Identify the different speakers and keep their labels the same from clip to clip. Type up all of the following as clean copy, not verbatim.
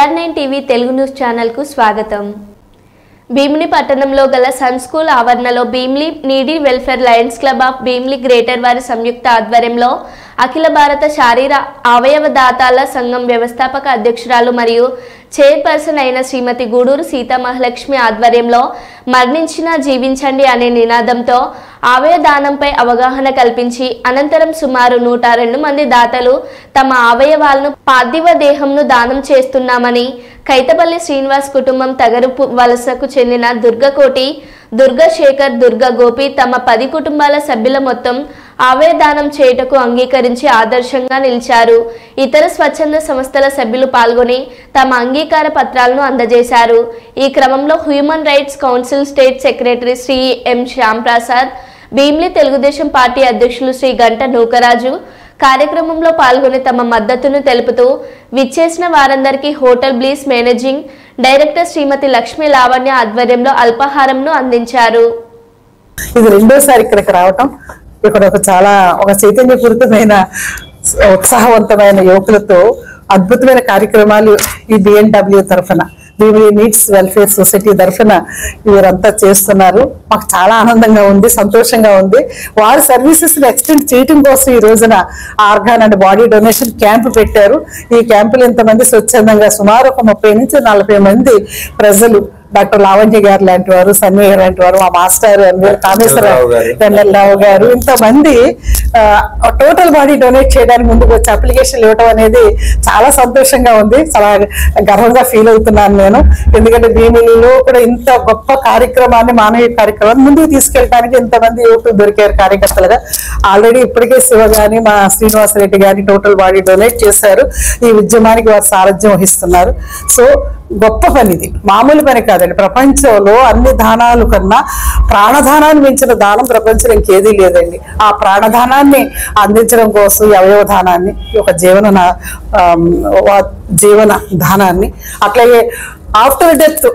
Speaker 1: AR9 TV Telugu news ఛానల్కు స్వాగతం. భీమిలి పట్టణంలో గల సన్ స్కూల్ ఆవరణలో Bheemili needy welfare Lions club of Bheemili greater వారి సంయుక్త ఆధ్వర్యంలో అఖిల భారత శారీర అవయవ దాతాల సంఘం వ్యవస్థాపక అధ్యక్షురాలు మరియు చైర్పర్సన్ అయిన శ్రీమతి గూడూరు సీతా మహాలక్ష్మి ఆధ్వర్యంలో మరణించినా జీవించండి అనే నినాదంతో అవయవ దానంపై అవగాహన కల్పించి అనంతరం సుమారు 102 మంది దాతలు తమ అవయవాలను పార్థివ దేహంను దానం చేస్తున్నామని కైతపల్లి శ్రీనివాస్ కుటుంబం తగరుపు వలసకు చెందిన దుర్గకోటి, దుర్గశేఖర్, దుర్గ గోపి తమ 10 కుటుంబాల సభ్యుల మొత్తం అవయదానం చేయుటకు అంగీకరించి ఆదర్శంగా నిలిచారు. ఇతర స్వచ్ఛంద సంస్థల సభ్యులు పాల్గొని తమ అంగీకార పత్రాలను అందజేశారు. ఈ క్రమంలో human rights council state secretary Shri M Shyam Prasad, Bheemili Telugu Desam party అధ్యక్షులు శ్రీ గంట నూకరాజు కార్యక్రమంలో పాల్గొని తమ మద్దతును తెలుపుతూ విచ్చేసిన వారందరికీ హోటల్ బ్లీస్ మేనేజింగ్ డైరెక్టర్ శ్రీమతి లక్ష్మీ లావణ్య ఆధ్వర్యంలో అల్పాహారంను అందించారు.
Speaker 2: ఇది రెండోసారి ఇక్కడికి రావటం, ఇక్కడ ఒక చైతన్యపూరితమైన ఉత్సాహవంతమైన యువకులతో అద్భుతమైన కార్యక్రమాలు ఈ BNW తరఫున, భీమిలి నీడ్స్ వెల్ఫేర్ సొసైటీ తరఫున వీరంతా చేస్తున్నారు. మాకు చాలా ఆనందంగా ఉంది, సంతోషంగా ఉంది. వారి సర్వీసెస్ ఎక్స్టెండ్ చేయడం కోసం ఈ రోజున organ and body donation camp పెట్టారు. ఈ క్యాంపులు ఇంతమంది స్వచ్ఛందంగా సుమారు ఒక 30 నుంచి 40 మంది ప్రజలు, డాక్టర్ లావణ్య గారు లాంటి వారు, సన్మయ్య లాంటి వారు, మా మాస్టర్ కామేశ్వరరావు గారు, ఇంతమంది టోటల్ బాడీ డొనేట్ చేయడానికి ముందుకు వచ్చి అప్లికేషన్లు ఇవ్వడం అనేది చాలా సంతోషంగా ఉంది. చాలా గర్వంగా ఫీల్ అవుతున్నాను నేను. ఎందుకంటే భీమిలిలో కూడా ఇంత గొప్ప కార్యక్రమాన్ని, మానవీయ కార్యక్రమాన్ని ముందుకు తీసుకెళ్ళడానికి ఇంతమంది యువకులు దొరికారు కార్యకర్తలుగా. ఆల్రెడీ ఇప్పటికే శివ గాని, మా శ్రీనివాసరెడ్డి గాని టోటల్ బాడీ డొనేట్ చేశారు. ఈ ఉద్యమానికి వారు సారథ్యం వహిస్తున్నారు. సో గొప్ప పని, ఇది మామూలు పని కాదండి. ప్రపంచంలో అన్ని దానాలు కన్నా ప్రాణదానాన్ని మించిన దానం ప్రపంచంలో ఇంకేదీ లేదండి. ఆ ప్రాణదానాన్ని అందించడం కోసం ఈ అవయవ దానాన్ని, ఒక జీవన దానాన్ని, అట్లాగే ఆఫ్టర్ డెత్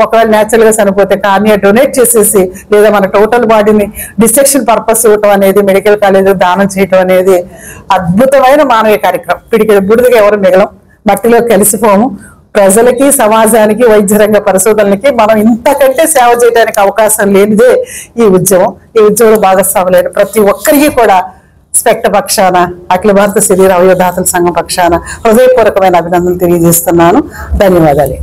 Speaker 2: ఒకవేళ న్యాచురల్ గా చనిపోతే కార్నియా డొనేట్ చేసేసి, లేదా మన టోటల్ బాడీని డిసెక్షన్ పర్పస్ ఇవ్వటం అనేది, మెడికల్ కాలేజీలో దానం చేయటం అనేది అద్భుతమైన మానవీయ కార్యక్రమం. పిడికి బుడిదిగా ఎవరు మిగలం, మట్టిలో కలిసిపోము. ప్రజలకి, సమాజానికి, వైద్య రంగ పరిశోధనలకి మనం ఇంతకంటే సేవ చేయడానికి అవకాశం లేనిదే ఈ ఉద్యమం. ఈ ఉద్యమంలో భాగస్వాములైన ప్రతి ఒక్కరికి కూడా స్పెక్ట పక్షాన, అఖిల భారత శరీర అవయవదాతల సంఘం పక్షాన హృదయపూర్వకమైన అభినందనలు తెలియజేస్తున్నాను. ధన్యవాదాలు.